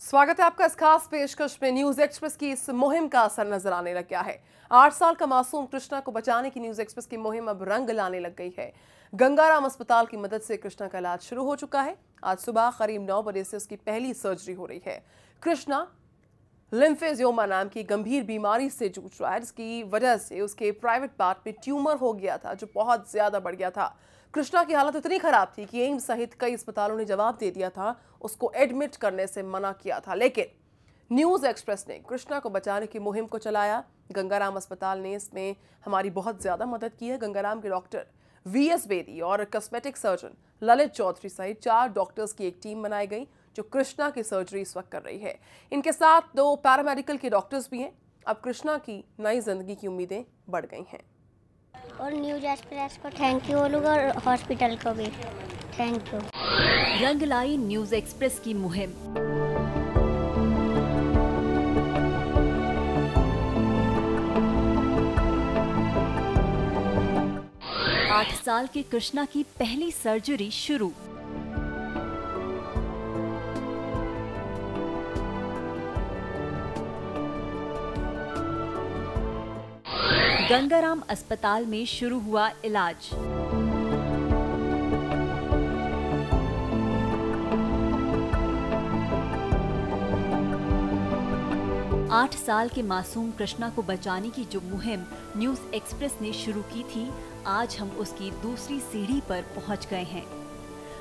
स्वागत है आपका इस खास पेशकश में। न्यूज एक्सप्रेस की इस मुहिम का असर नजर आने लग गया है। 8 साल का मासूम कृष्णा को बचाने की न्यूज एक्सप्रेस की मुहिम अब रंग लाने लग गई है। गंगाराम अस्पताल की मदद से कृष्णा का इलाज शुरू हो चुका है। आज सुबह करीब 9 बजे से उसकी पहली सर्जरी हो रही है। कृष्णा लिम्फेजियोमा नाम की गंभीर बीमारी से जूझ रहा है, जिसकी वजह से उसके प्राइवेट पार्ट में ट्यूमर हो गया था, जो बहुत ज्यादा बढ़ गया था। कृष्णा की हालत इतनी खराब थी कि एम्स सहित कई अस्पतालों ने जवाब दे दिया था, उसको एडमिट करने से मना किया था। लेकिन न्यूज एक्सप्रेस ने कृष्णा को बचाने की मुहिम को चलाया। गंगाराम अस्पताल ने इसमें हमारी बहुत ज्यादा मदद की है। गंगाराम के डॉक्टर वीएस बेदी और कॉस्मेटिक सर्जन ललित चौधरी सहित 4 डॉक्टर्स की एक टीम बनाई गई, जो कृष्णा की सर्जरी इस वक्त कर रही है। इनके साथ 2 पैरामेडिकल के डॉक्टर्स भी हैं। अब कृष्णा की नई जिंदगी की उम्मीदें बढ़ गई हैं। और न्यूज एक्सप्रेस को थैंक यू बोलूँगा और हॉस्पिटल को भी थैंक यू। रंग लाई न्यूज एक्सप्रेस की मुहिम। आठ साल के कृष्णा की पहली सर्जरी शुरू। गंगाराम अस्पताल में शुरू हुआ इलाज। आठ साल के मासूम कृष्णा को बचाने की जो मुहिम न्यूज एक्सप्रेस ने शुरू की थी, आज हम उसकी दूसरी सीढ़ी पर पहुंच गए हैं।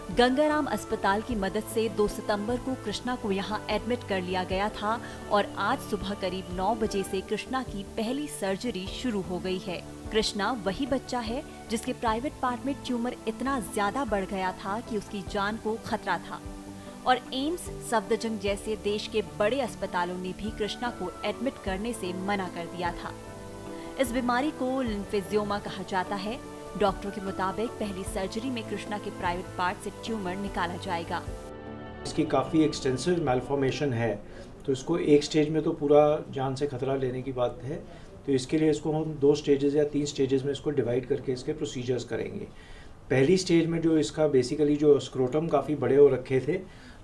गंगाराम अस्पताल की मदद से 2 सितंबर को कृष्णा को यहां एडमिट कर लिया गया था और आज सुबह करीब 9 बजे से कृष्णा की पहली सर्जरी शुरू हो गई है। कृष्णा वही बच्चा है जिसके प्राइवेट पार्ट में ट्यूमर इतना ज्यादा बढ़ गया था कि उसकी जान को खतरा था और एम्स, सफदरजंग जैसे देश के बड़े अस्पतालों ने भी कृष्णा को एडमिट करने से मना कर दिया था। इस बीमारी को लिम्फेजियोमा कहा जाता है। डॉक्टरों के मुताबिक पहली सर्जरी में कृष्णा के प्राइवेट पार्ट से ट्यूमर निकाला जाएगा। इसकी काफ़ी एक्सटेंसिव मैल्फॉर्मेशन है, तो इसको एक स्टेज में तो पूरा जान से खतरा लेने की बात है। तो इसके लिए इसको हम 2 स्टेजेस या 3 स्टेजेस में इसको डिवाइड करके इसके प्रोसीजर्स करेंगे। पहली स्टेज में जो इसका बेसिकली जो स्क्रोटम काफ़ी बड़े हो रखे थे,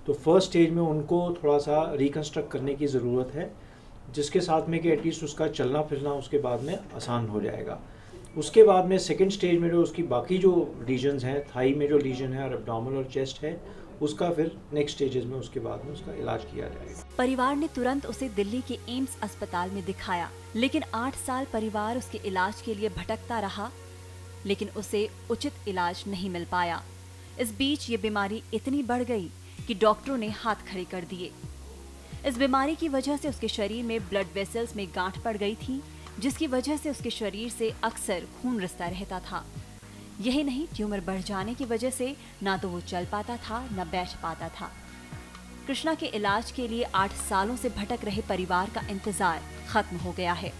तो फर्स्ट स्टेज में उनको थोड़ा सा रिकन्स्ट्रक्ट करने की ज़रूरत है, जिसके साथ में कि एटलीस्ट उसका चलना फिरना उसके बाद में आसान हो जाएगा। उसके बाद में सेकंड स्टेज में जो उसकी बाकी जो लीजन्स हैं, थाई में जो लीजन है और एब्डोमिनल और चेस्ट है, उसका फिर नेक्स्ट स्टेजेस में उसके बाद में उसका इलाज किया जाएगा। परिवार ने तुरंत उसे दिल्ली के एम्स अस्पताल में दिखाया, लेकिन 8 साल परिवार उसके इलाज के लिए भटकता रहा, लेकिन उसे उचित इलाज नहीं मिल पाया। इस बीच ये बीमारी इतनी बढ़ गई कि डॉक्टरों ने हाथ खड़े कर दिए। इस बीमारी की वजह से उसके शरीर में ब्लड वेसल्स में गांठ पड़ गई थी, जिसकी वजह से उसके शरीर से अक्सर खून रिसता रहता था। यही नहीं, ट्यूमर बढ़ जाने की वजह से ना तो वो चल पाता था, न बैठ पाता था। कृष्णा के इलाज के लिए 8 सालों से भटक रहे परिवार का इंतजार खत्म हो गया है।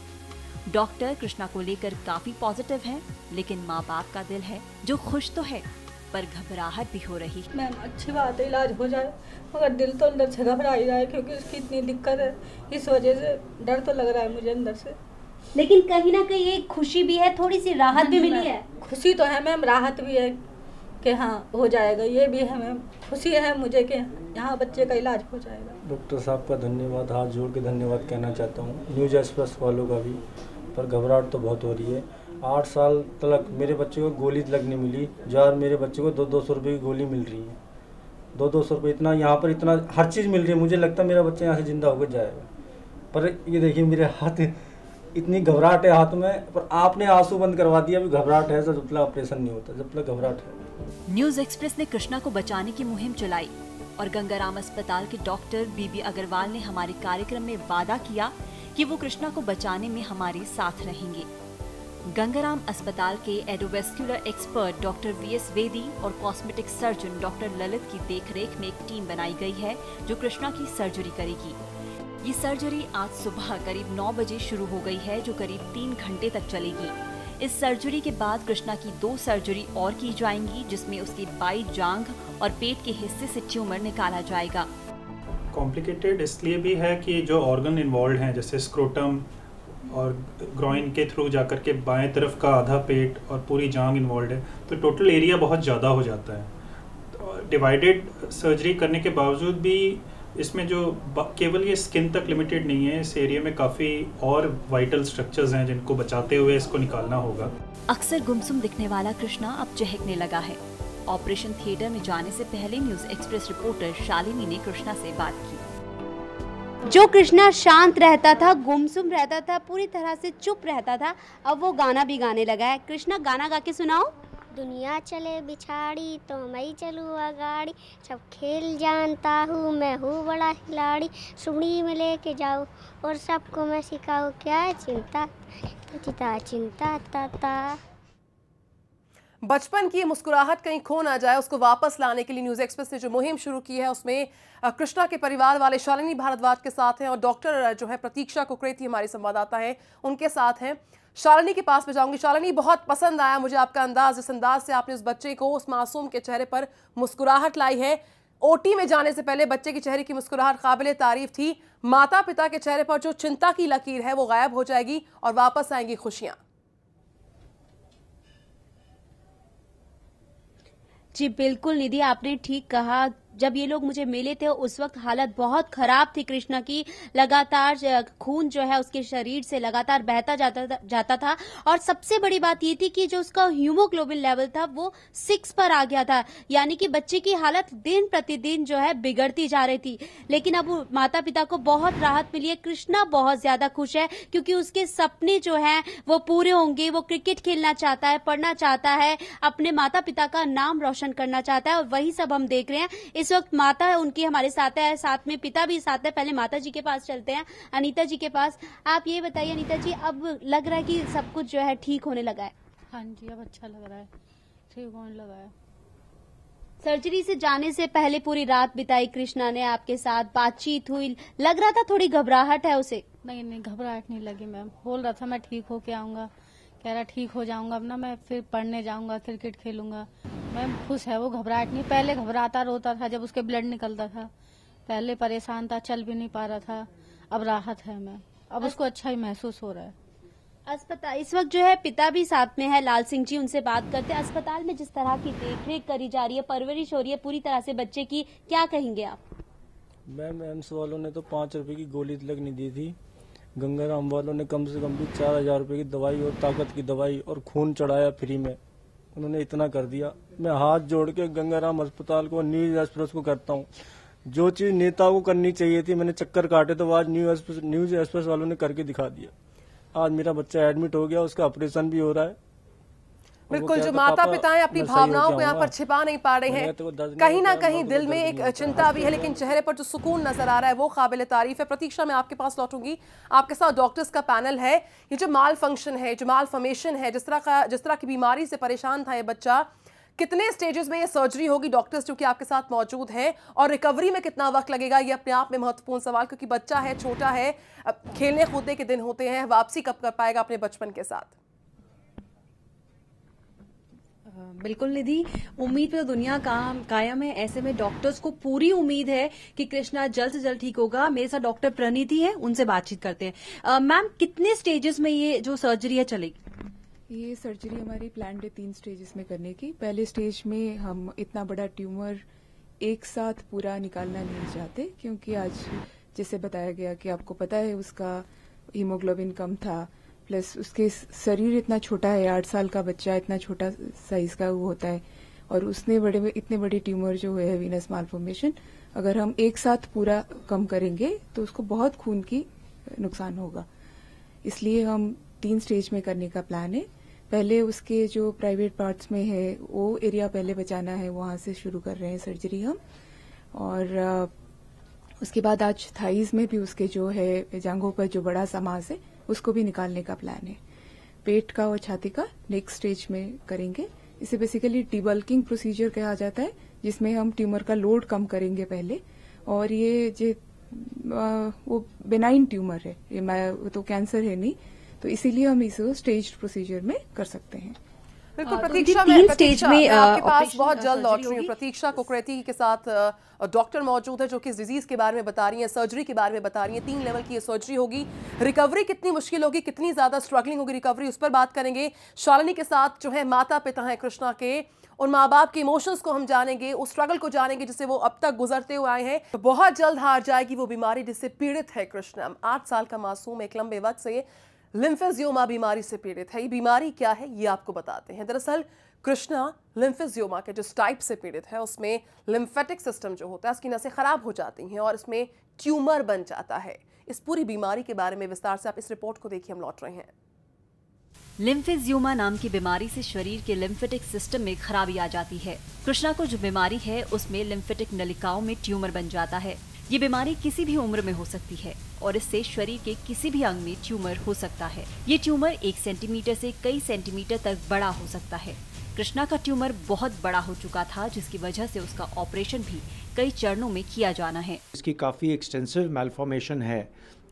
डॉक्टर कृष्णा को लेकर काफी पॉजिटिव हैं, लेकिन माँ बाप का दिल है जो खुश तो है, पर घबराहट भी हो रही। मैम अच्छी बात है, इलाज हो जाए, मगर दिल तो अंदर से घबरा ही रहा है, क्योंकि उसकी इतनी दिक्कत है। इस वजह से डर तो लग रहा है मुझे अंदर से। लेकिन कहीं ना कहीं एक खुशी भी है, थोड़ी सी राहत भी मिली है। खुशी तो है मैम, राहत भी है कि हाँ हो जाएगा, ये भी है मैम। खुशी है मुझे कि यहाँ बच्चे का इलाज हो जाएगा। डॉक्टर साहब का धन्यवाद, हाथ जोड़ के धन्यवाद कहना चाहता हूँ, न्यूज एक्सप्रेस वालों का भी। पर घबराहट तो बहुत हो रही है। 8 साल तक मेरे बच्चे को गोली तक नहीं मिली, जार मेरे बच्चे को 200 रुपये की गोली मिल रही है। 200 रुपये इतना यहाँ पर इतना हर चीज़ मिल रही है। मुझे लगता है मेरा बच्चा यहाँ से जिंदा होकर जाएगा। पर ये देखिए मेरे हाथ, इतनी घबराहट है हाथ में, पर आपने आंसू बंद करवा दिया। अभी घबराहट है, जब तक ऑपरेशन नहीं होता, जब तक घबराहट है। न्यूज एक्सप्रेस ने कृष्णा को बचाने की मुहिम चलाई और गंगाराम अस्पताल के डॉक्टर बीबी अग्रवाल ने हमारे कार्यक्रम में वादा किया कि वो कृष्णा को बचाने में हमारे साथ रहेंगे। गंगाराम अस्पताल के एंडोवेस्कुलर एक्सपर्ट डॉक्टर वीएस बेदी और कॉस्मेटिक सर्जन डॉक्टर ललित की देखरेख में एक टीम बनाई गई है, जो कृष्णा की सर्जरी करेगी। ये सर्जरी आज सुबह करीब 9 बजे शुरू हो गई है, जो करीब 3 घंटे तक चलेगी। इस सर्जरी के बाद कृष्णा की 2 सर्जरी और की जाएंगी, जिसमें उसकी बाई जांघ और पेट के हिस्से से ट्यूमर निकाला जाएगा। कॉम्प्लिकेटेड इसलिए भी है कि जो ऑर्गन इन्वॉल्व हैं, जैसे स्क्रोटम और ग्रोइन के थ्रू जाकर के बाएं तरफ का आधा पेट और पूरी जांघ इन्वॉल्व है, तो टोटल एरिया बहुत ज़्यादा हो जाता है। तो डिवाइडेड सर्जरी करने के बावजूद भी इसमें जो केवल ये स्किन तक लिमिटेड नहीं है, इस एरिया में काफ़ी और वाइटल स्ट्रक्चर्स हैं जिनको बचाते हुए इसको निकालना होगा। अक्सर गुमसुम दिखने वाला कृष्णा अब चहकने लगा है। ऑपरेशन थिएटर में जाने से पहले न्यूज एक्सप्रेस रिपोर्टर शालिनी ने कृष्णा से बात की। जो कृष्णा शांत रहता था, गुमसुम रहता था, पूरी तरह से चुप रहता था, अब वो गाना भी गाने लगा है। कृष्णा गाना गा के सुनाओ। दुनिया चले बिछाड़ी तो मैं चलूँ अगाड़ी, सब खेल जानता हूँ मैं हूँ बड़ा खिलाड़ी, सुमड़ी में लेके जाऊँ और सबको मैं सिखाऊँ, क्या है चिंता चिता चिंता ताता। बचपन की मुस्कुराहट कहीं खो ना जाए, उसको वापस लाने के लिए न्यूज एक्सप्रेस ने जो मुहिम शुरू की है उसमें कृष्णा के परिवार वाले शालिनी भारद्वाज के साथ हैं और डॉक्टर जो है प्रतीक्षा कुकरेती हमारी संवाददाता है उनके साथ हैं। शालिनी के पास में जाऊंगी। शालिनी, बहुत पसंद आया मुझे आपका अंदाज, जिस अंदाज से आपने उस बच्चे को, उस मासूम के चेहरे पर मुस्कुराहट लाई है। ओटी में जाने से पहले बच्चे के चेहरे की मुस्कुराहट काबिले तारीफ थी। माता पिता के चेहरे पर जो चिंता की लकीर है वो गायब हो जाएगी और वापस आएंगी खुशियां। जी बिल्कुल निधि, आपने ठीक कहा। जब ये लोग मुझे मिले थे उस वक्त हालत बहुत खराब थी कृष्णा की। लगातार खून जो है उसके शरीर से लगातार बहता जाता था और सबसे बड़ी बात ये थी कि जो उसका हीमोग्लोबिन लेवल था वो 6 पर आ गया था, यानी कि बच्चे की हालत दिन प्रतिदिन जो है बिगड़ती जा रही थी। लेकिन अब माता पिता को बहुत राहत मिली है। कृष्णा बहुत ज्यादा खुश है क्योंकि उसके सपने जो है वो पूरे होंगे। वो क्रिकेट खेलना चाहता है, पढ़ना चाहता है, अपने माता पिता का नाम रोशन करना चाहता है और वही सब हम देख रहे हैं। इस वक्त माता है उनकी हमारे साथ है, साथ में पिता भी साथ है। पहले माता जी के पास चलते हैं, अनीता जी के पास। आप ये बताइए अनीता जी, अब लग रहा है कि सब कुछ जो है ठीक होने लगा है? हाँ जी, अब अच्छा लग रहा है, ठीक होने लगा है। सर्जरी से जाने से पहले पूरी रात बिताई कृष्णा ने, आपके साथ बातचीत हुई, लग रहा था थोड़ी घबराहट है उसे? नहीं, घबराहट नहीं लगी मैम। बोल रहा था मैं ठीक होके आऊंगा, कह रहा ठीक हो जाऊंगा, अब ना मैं फिर पढ़ने जाऊंगा, क्रिकेट खेलूंगा। मैम खुश है वो, घबराहट नहीं। पहले घबराता रोता था जब उसके ब्लड निकलता था, पहले परेशान था, चल भी नहीं पा रहा था। अब राहत है मैम, अब उसको अच्छा ही महसूस हो रहा है। अस्पताल इस वक्त जो है पिता भी साथ में है, लाल सिंह जी, उनसे बात करते हैं। अस्पताल में जिस तरह की देखरेख करी जा रही है, परवरिश हो रही है पूरी तरह से बच्चे की, क्या कहेंगे आप? मैम एम्स वालों ने तो 5 रुपए की गोली तक नहीं दी थी। गंगाराम वालों ने कम से कम भी 4000 रुपए की दवाई और ताकत की दवाई और खून चढ़ाया फ्री में। उन्होंने इतना कर दिया। मैं हाथ जोड़ के गंगाराम अस्पताल को, न्यूज एक्सप्रेस को करता हूँ, जो चीज नेताओं को करनी चाहिए थी, मैंने चक्कर काटे तो आज न्यूज एक्सप्रेस वालों ने करके दिखा दिया। आज मेरा बच्चा एडमिट हो गया, उसका ऑपरेशन भी हो रहा है। बिल्कुल, जो माता पिता अपनी भावनाओं को यहाँ पर छिपा नहीं पा रहे हैं, कहीं ना कहीं दिल में एक चिंता भी है, लेकिन चेहरे पर जो सुकून नजर आ रहा है वो काबिल तारीफ है। प्रतीक्षा, मैं आपके पास लौटूंगी। आपके साथ डॉक्टर्स का पैनल है। ये जो माल फंक्शन है, जो माल फॉर्मेशन है, जिस तरह की बीमारी से परेशान था ये बच्चा, कितने स्टेजेस में ये सर्जरी होगी? डॉक्टर्स जो कि आपके साथ मौजूद हैं, और रिकवरी में कितना वक्त लगेगा? ये अपने आप में महत्वपूर्ण सवाल, क्योंकि बच्चा है, छोटा है, खेलने कूदने के दिन होते हैं, वापसी कब कर पाएगा अपने बचपन के साथ? बिल्कुल निधि, उम्मीद पे तो दुनिया कायम है। ऐसे में डॉक्टर्स को पूरी उम्मीद है कि कृष्णा जल्द से जल्द ठीक होगा। मेरे साथ डॉक्टर प्रणीति है, उनसे बातचीत करते हैं। मैम, कितने स्टेजेस में ये जो सर्जरी है चलेगी? ये सर्जरी हमारी प्लान है 3 स्टेजेस में करने की। पहले स्टेज में हम इतना बड़ा ट्यूमर एक साथ पूरा निकालना नहीं चाहते, क्योंकि आज जैसे बताया गया कि आपको पता है उसका हीमोग्लोबिन कम था, प्लस उसके शरीर इतना छोटा है, 8 साल का बच्चा इतना छोटा साइज का वो होता है, और उसने इतने बड़े ट्यूमर जो है वीनस मालफॉर्मेशन, अगर हम एक साथ पूरा कम करेंगे तो उसको बहुत खून की नुकसान होगा। इसलिए हम 3 स्टेज में करने का प्लान है। पहले उसके जो प्राइवेट पार्ट्स में है वो एरिया पहले बचाना है, वहां से शुरू कर रहे हैं सर्जरी हम। और उसके बाद आज थाइज में भी उसके जो है जांघों पर जो बड़ा सा मांस है उसको भी निकालने का प्लान है। पेट का और छाती का नेक्स्ट स्टेज में करेंगे। इसे बेसिकली डिबल्किंग प्रोसीजर कहा जाता है, जिसमें हम ट्यूमर का लोड कम करेंगे पहले। और ये वो बेनाइन ट्यूमर है, ये तो कैंसर है नहीं, तो इसीलिए हम इसे स्टेज प्रोसीजर में कर सकते हैं। बिल्कुल तो प्रतीक्षा, तीन स्टेज में आपके पास ऑपरेशन बहुत जल्द लौट रही सर्जरी हूँ। होगी। प्रतीक्षा कुकरेती के साथ डॉक्टर मौजूद है जो कि इस डिजीज के बारे में बता रही हैं, सर्जरी के बारे में बता रही हैं। 3 लेवल की ये सर्जरी होगी। रिकवरी कितनी मुश्किल होगी, कितनी ज्यादा स्ट्रगलिंग होगी रिकवरी, उस पर बात करेंगे। शालिनी के साथ जो है माता पिता हैं कृष्णा के, उन माँ बाप के इमोशंस को हम जानेंगे, उस स्ट्रगल को जानेंगे जिससे वो अब तक गुजरते हुए आए हैं। तो बहुत जल्द हार जाएगी वो बीमारी जिससे पीड़ित है कृष्णा। 8 साल का मासूम एक लंबे वक्त से लिम्फेजियोमा बीमारी से पीड़ित है। ये बीमारी क्या है ये आपको बताते हैं। दरअसल कृष्णा लिम्फेजियोमा के जिस टाइप से पीड़ित है उसमें लिम्फेटिक सिस्टम जो होता है उसकी नसें खराब हो जाती हैं और इसमें ट्यूमर बन जाता है। इस पूरी बीमारी के बारे में विस्तार से आप इस रिपोर्ट को देखिए, हम लौट रहे हैं। लिम्फेजियोमा नाम की बीमारी से शरीर के लिम्फेटिक सिस्टम में खराबी आ जाती है। कृष्णा को जो बीमारी है उसमें लिम्फेटिक नलिकाओं में ट्यूमर बन जाता है। ये बीमारी किसी भी उम्र में हो सकती है और इससे शरीर के किसी भी अंग में ट्यूमर हो सकता है। ये ट्यूमर 1 सेंटीमीटर से कई सेंटीमीटर तक बड़ा हो सकता है। कृष्णा का ट्यूमर बहुत बड़ा हो चुका था जिसकी वजह से उसका ऑपरेशन भी कई चरणों में किया जाना है। इसकी काफ़ी एक्सटेंसिव मैलफॉर्मेशन है,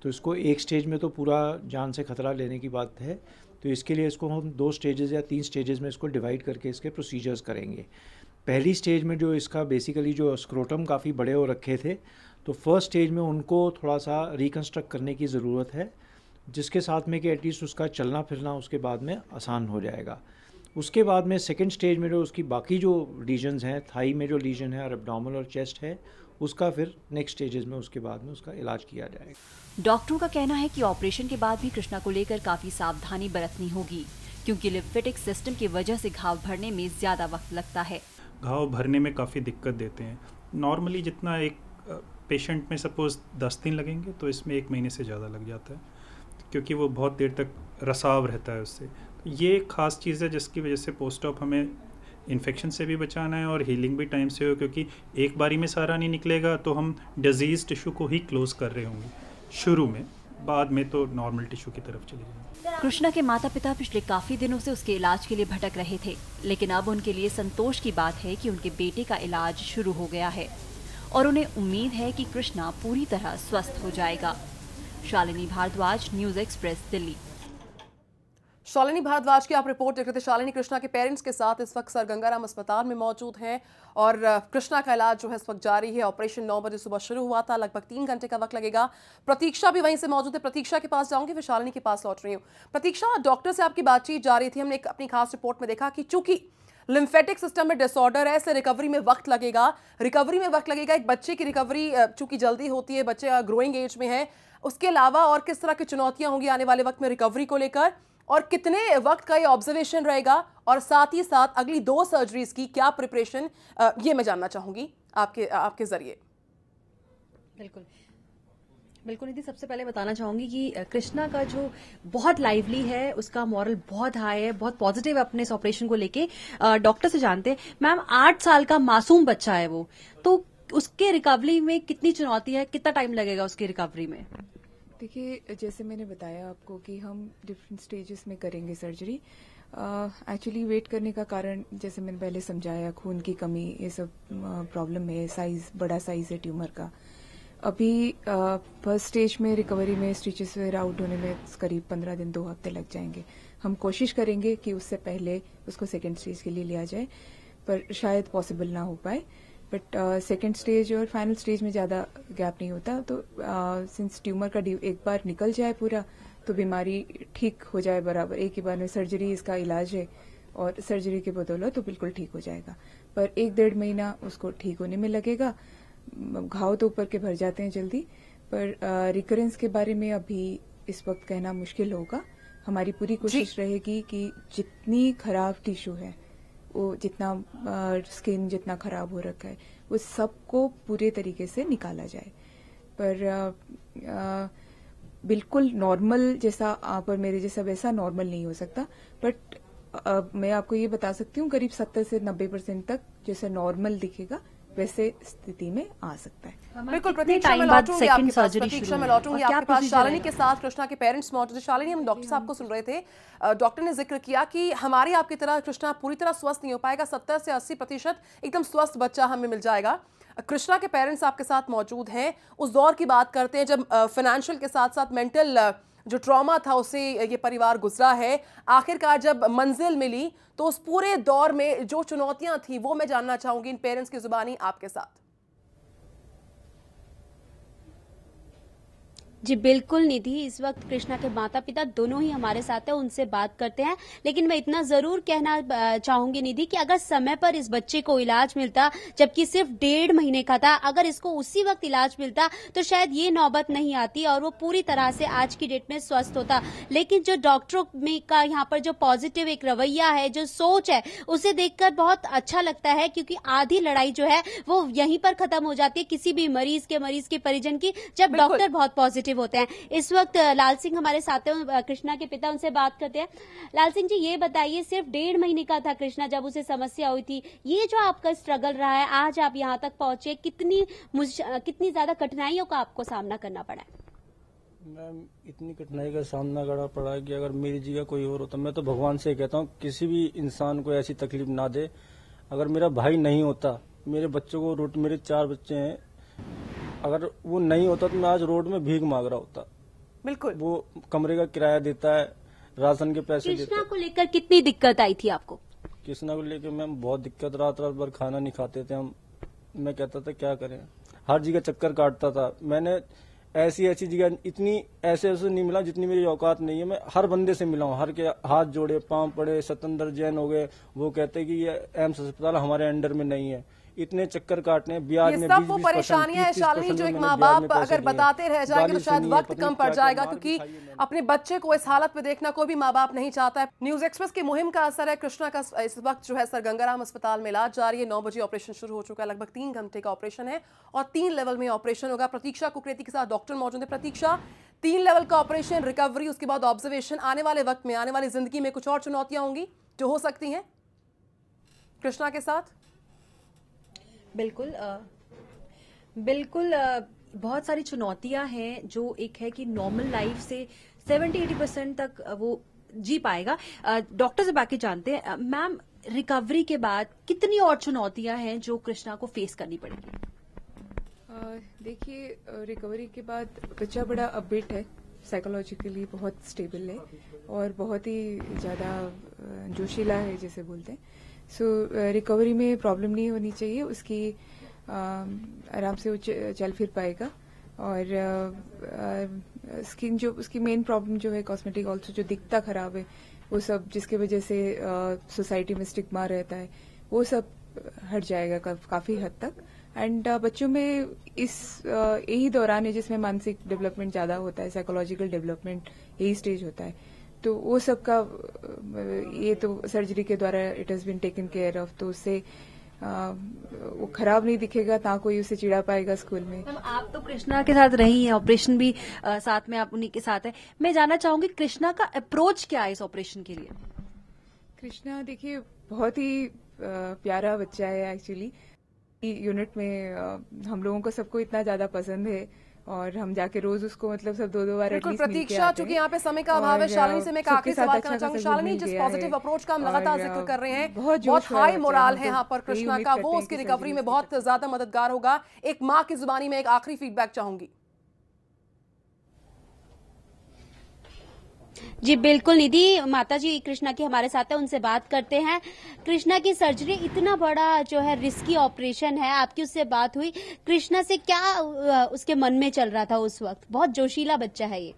तो इसको एक स्टेज में तो पूरा जान से खतरा लेने की बात है। तो इसके लिए इसको हम 2 स्टेजेस या 3 स्टेजेस में इसको डिवाइड करके इसके प्रोसीजर्स करेंगे। पहली स्टेज में जो इसका बेसिकली जो स्क्रोटम काफ़ी बड़े हो रखे थे, तो फर्स्ट स्टेज में उनको थोड़ा सा रिकन्स्ट्रक्ट करने की ज़रूरत है, जिसके साथ में कि एटलीस्ट उसका चलना फिरना उसके बाद में आसान हो जाएगा। उसके बाद में सेकंड स्टेज में जो उसकी बाकी जो लीजन्स हैं, थाई में जो लीजन है और एब्डोमिनल और चेस्ट है, उसका फिर नेक्स्ट स्टेजेस में उसके बाद में उसका इलाज किया जाएगा। डॉक्टरों का कहना है कि ऑपरेशन के बाद भी कृष्णा को लेकर काफी सावधानी बरतनी होगी क्योंकि लिम्फेटिक सिस्टम की वजह से घाव भरने में ज्यादा वक्त लगता है। घाव भरने में काफ़ी दिक्कत देते हैं। नॉर्मली जितना एक पेशेंट में सपोज 10 दिन लगेंगे तो इसमें 1 महीने से ज़्यादा लग जाता है क्योंकि वो बहुत देर तक रसाव रहता है उससे। तो ये एक ख़ास चीज़ है जिसकी वजह से पोस्ट ऑप हमें इन्फेक्शन से भी बचाना है और हीलिंग भी टाइम से हो, क्योंकि एक बारी में सारा नहीं निकलेगा तो हम डिजीज़ टिश्यू को ही क्लोज कर रहे होंगे शुरू में, बाद में तो नॉर्मल टिश्यू की तरफ चले जाएंगे। कृष्णा के माता पिता पिछले काफी दिनों से उसके इलाज के लिए भटक रहे थे, लेकिन अब उनके लिए संतोष की बात है कि उनके बेटे का इलाज शुरू हो गया है और उन्हें उम्मीद है कि कृष्णा पूरी तरह स्वस्थ हो जाएगा। Shalini Bhardwaj, news express, Delhi. शालिनी भारद्वाज की आप रिपोर्ट देख रहे थे। शालिनी कृष्णा के पेरेंट्स के साथ इस वक्त सर गंगाराम अस्पताल में मौजूद हैं और कृष्णा का इलाज जो है इस वक्त जारी है। ऑपरेशन 9 बजे सुबह शुरू हुआ था, लगभग 3 घंटे का वक्त लगेगा। प्रतीक्षा भी वहीं से मौजूद है, प्रतीक्षा के पास जाऊंगी, फिर शालिनी के पास लौट रही हूँ। प्रतीक्षा, डॉक्टर से आपकी बातचीत जा रही थी, हमने अपनी खास रिपोर्ट में देखा कि चूंकि लिम्फेटिक सिस्टम में डिसऑर्डर है, इससे रिकवरी में वक्त लगेगा। एक बच्चे की रिकवरी चूंकि जल्दी होती है, बच्चे ग्रोइंग एज में है, उसके अलावा और किस तरह की चुनौतियां होंगी आने वाले वक्त में रिकवरी को लेकर, और कितने वक्त का ये ऑब्जर्वेशन रहेगा, और साथ ही साथ अगली 2 सर्जरीज की क्या प्रिपरेशन, ये मैं जानना चाहूंगी आपके जरिए। बिल्कुल निधि, सबसे पहले बताना चाहूंगी कि कृष्णा का जो बहुत लाइवली है, उसका मॉरल बहुत हाई है, बहुत पॉजिटिव है अपने इस ऑपरेशन को लेके। डॉक्टर से जानते हैं, मैम 8 साल का मासूम बच्चा है वो, तो उसके रिकवरी में कितनी चुनौती है, कितना टाइम लगेगा उसकी रिकवरी में? देखिए, जैसे मैंने बताया आपको कि हम डिफरेंट स्टेजेस में करेंगे सर्जरी। एक्चुअली वेट करने का कारण जैसे मैंने पहले समझाया, खून की कमी, ये सब प्रॉब्लम है, साइज बड़ा साइज है ट्यूमर का। अभी फर्स्ट स्टेज में रिकवरी में स्टिचेस वगैरह आउट होने में करीब 15 दिन 2 हफ्ते लग जाएंगे। हम कोशिश करेंगे कि उससे पहले उसको सेकेंड स्टेज के लिए लिया जाए, पर शायद पॉसिबल ना हो पाए। बट सेकेंड स्टेज और फाइनल स्टेज में ज़्यादा गैप नहीं होता। तो सिंस ट्यूमर का एक बार निकल जाए पूरा, तो बीमारी ठीक हो जाए बराबर, एक ही बार में सर्जरी इसका इलाज है और सर्जरी के बदौलत तो बिल्कुल ठीक हो जाएगा। पर 1-1.5 महीना उसको ठीक होने में लगेगा। घाव तो ऊपर के भर जाते हैं जल्दी, पर रिकरेंस के बारे में अभी इस वक्त कहना मुश्किल होगा। हमारी पूरी कोशिश रहेगी कि जितनी खराब टिश्यू है, वो जितना स्किन जितना खराब हो रखा है, वो सबको पूरे तरीके से निकाला जाए। पर बिल्कुल नॉर्मल जैसा आप और मेरे जैसा वैसा नॉर्मल नहीं हो सकता, बट मैं आपको ये बता सकती हूँ करीब 70 से 90% तक जैसे नॉर्मल दिखेगा वैसे स्थिति में आ सकता है। बिल्कुल प्रतीक्षा, मैं लौटूंगी आपके पास। शालिनी के साथ कृष्णा के पेरेंट्स मौजूद है। शालिनी, हम डॉक्टर साहब को सुन रहे थे, डॉक्टर ने जिक्र किया कि हमारी आपकी तरह कृष्णा पूरी तरह स्वस्थ नहीं हो पाएगा, 70 से 80% एकदम स्वस्थ बच्चा हमें मिल जाएगा। कृष्णा के पेरेंट्स आपके साथ मौजूद हैं। उस दौर की बात करते हैं जब फाइनेंशियल के साथ साथ मेंटल जो ट्रॉमा था उसे ये परिवार गुजरा है। आखिरकार जब मंजिल मिली तो उस पूरे दौर में जो चुनौतियां थी वो मैं जानना चाहूंगी इन पेरेंट्स की जुबानी आपके साथ। जी बिल्कुल निधि, इस वक्त कृष्णा के माता पिता दोनों ही हमारे साथ हैं, उनसे बात करते हैं। लेकिन मैं इतना जरूर कहना चाहूंगी निधि कि अगर समय पर इस बच्चे को इलाज मिलता, जबकि सिर्फ 1.5 महीने का था, अगर इसको उसी वक्त इलाज मिलता तो शायद ये नौबत नहीं आती और वो पूरी तरह से आज की डेट में स्वस्थ होता। लेकिन जो डॉक्टरों में का यहाँ पर जो पॉजिटिव एक रवैया है, जो सोच है, उसे देखकर बहुत अच्छा लगता है, क्योंकि आधी लड़ाई जो है वो यहीं पर खत्म हो जाती है किसी भी मरीज के परिजन की, जब डॉक्टर बहुत पॉजिटिव होते हैं। इस वक्त लाल सिंह हमारे साथ हैं, कृष्णा के पिता, उनसे बात करते हैं। लाल सिंह जी, ये बताइए, सिर्फ 1.5 महीने का था कृष्णा जब उसे समस्या हुई थी, ये जो आपका स्ट्रगल रहा है, आज आप यहाँ तक पहुंचे, कितनी ज्यादा कठिनाइयों का आपको सामना करना पड़ा है? मैम, इतनी कठिनाई का सामना करना पड़ा कि अगर मेरी जगह कोई और होता, मैं तो भगवान से कहता हूँ किसी भी इंसान को ऐसी तकलीफ ना दे। अगर मेरा भाई नहीं होता, मेरे बच्चों को मेरे 4 बच्चे हैं, अगर वो नहीं होता तो मैं आज रोड में भीख मांग रहा होता। बिल्कुल। वो कमरे का किराया देता है, राशन के पैसे देता है। कृष्णा को लेकर कितनी दिक्कत आई थी आपको? कृष्णा को लेकर मैम बहुत दिक्कत, रात भर खाना नहीं खाते थे हम। मैं कहता था क्या करें, हर जगह चक्कर काटता था। मैंने ऐसी जगह इतनी ऐसे नहीं मिला जितनी मेरी औकात नहीं है। मैं हर बंदे से मिला हूँ, हर के हाथ जोड़े, पांव पड़े। सतेंद्र जैन हो गए, वो कहते कि ये एम्स अस्पताल हमारे अंडर में नहीं है। इतने चक्कर काटने, ब्याज में 20-20% वो परेशानियां हैं शालिनी, जो एक माँ बाप अगर बताते रह जाएंगे तो शायद वक्त कम पड़ जाएगा, क्योंकि अपने बच्चे को इस हालत में देखना कोई भी माँ बाप नहीं चाहता है। न्यूज एक्सप्रेस की मुहिम का असर है। कृष्णा का इस वक्त जो है सर गंगाराम अस्पताल में इलाज जारी है। 9 बजे ऑपरेशन शुरू हो चुका है। लगभग 3 घंटे का ऑपरेशन है और 3 लेवल में ऑपरेशन होगा। प्रतीक्षा कुकरेती के साथ डॉक्टर मौजूद है। प्रतीक्षा, 3 लेवल का ऑपरेशन, रिकवरी, उसके बाद ऑब्जर्वेशन, आने वाले वक्त में, आने वाली जिंदगी में कुछ और चुनौतियां होंगी जो हो सकती हैं कृष्णा के साथ? बिल्कुल बहुत सारी चुनौतियां हैं। जो एक है कि नॉर्मल लाइफ से 70-80% तक वो जी पाएगा। डॉक्टर से बाकी जानते हैं। मैम, रिकवरी के बाद कितनी और चुनौतियां हैं जो कृष्णा को फेस करनी पड़ेगी? देखिए, रिकवरी के बाद बच्चा बड़ा अपबीट है, साइकोलॉजिकली बहुत स्टेबल है और बहुत ही ज़्यादा जोशीला है जिसे बोलते हैं। सो रिकवरी में प्रॉब्लम नहीं होनी चाहिए, उसकी आराम से वो चल फिर पाएगा। और स्किन जो उसकी मेन प्रॉब्लम जो है कॉस्मेटिक ऑल्सो, जो दिखता खराब है वो सब, जिसके वजह से सोसाइटी में स्टिग्मा रहता है, वो सब हट जाएगा काफ़ी हद तक। एंड बच्चों में इस यही दौरान है जिसमें मानसिक डेवलपमेंट ज़्यादा होता है, साइकोलॉजिकल डेवलपमेंट यही स्टेज होता है। तो वो सब का ये तो सर्जरी के द्वारा it has been taken care of, तो उससे वो खराब नहीं दिखेगा, ना कोई उसे चिढ़ा पाएगा स्कूल में। आप तो कृष्णा के साथ रही हैं, ऑपरेशन भी साथ में आप उन्हीं के साथ है। मैं जानना चाहूंगी कृष्णा का अप्रोच क्या है इस ऑपरेशन के लिए? कृष्णा देखिए बहुत ही प्यारा बच्चा है एक्चुअली। यूनिट में हम लोगों को सबको इतना ज्यादा पसंद है और हम जाके रोज उसको मतलब सब 2-2 बार बिल्कुल। प्रतीक्षा, चूंकि यहाँ पे समय का अभाव है, शालिनी से मैं एक आखिरी सवाल करना चाहूंगी। शालिनी, जिस पॉजिटिव अप्रोच का हम लगातार जिक्र कर रहे हैं, बहुत हाई मोराल है यहाँ पर कृष्णा का, वो उसकी रिकवरी में बहुत ज्यादा मददगार होगा। एक माँ की जुबानी में एक आखिरी फीडबैक चाहूंगी। जी बिल्कुल निधि, माता जी कृष्णा की हमारे साथ है, उनसे बात करते हैं। कृष्णा की सर्जरी, इतना बड़ा जो है रिस्की ऑपरेशन है, आपकी उससे बात हुई, कृष्णा से क्या उसके मन में चल रहा था उस वक्त? बहुत जोशीला बच्चा है ये।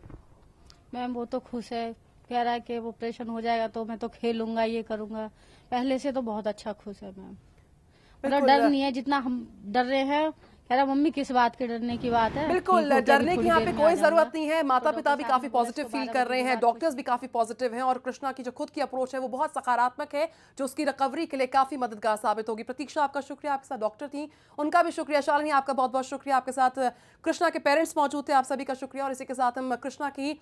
मैम, वो तो खुश है, कह रहा है कि ऑपरेशन हो जाएगा तो मैं तो खेलूंगा, ये करूंगा। पहले से तो बहुत अच्छा खुश है मैम, मतलब डर नहीं है जितना हम डर रहे हैं। कह रहा मम्मी किस बात के डरने की बात है? बिल्कुल, डरने की यहाँ पे कोई जरूरत नहीं है। माता पिता भी काफी पॉजिटिव फील कर रहे हैं, डॉक्टर्स भी काफी पॉजिटिव हैं और कृष्णा की जो खुद की अप्रोच है वो बहुत सकारात्मक है, जो उसकी रिकवरी के लिए काफी मददगार साबित होगी। प्रतीक्षा, आपका शुक्रिया, आपके साथ डॉक्टर थी, उनका भी शुक्रिया। शालिनी, आपका बहुत बहुत शुक्रिया, आपके साथ कृष्णा के पेरेंट्स मौजूद थे, आप सभी का शुक्रिया। और इसी के साथ हम कृष्णा की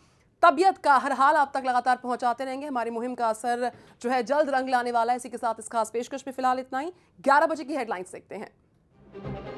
तबियत का हर हाल आप तक लगातार पहुंचाते रहेंगे। हमारी मुहिम का असर जो है जल्द रंग लाने वाला है। इसी के साथ इस खास पेशकश में फिलहाल इतना ही। 11 बजे की हेडलाइंस देखते हैं।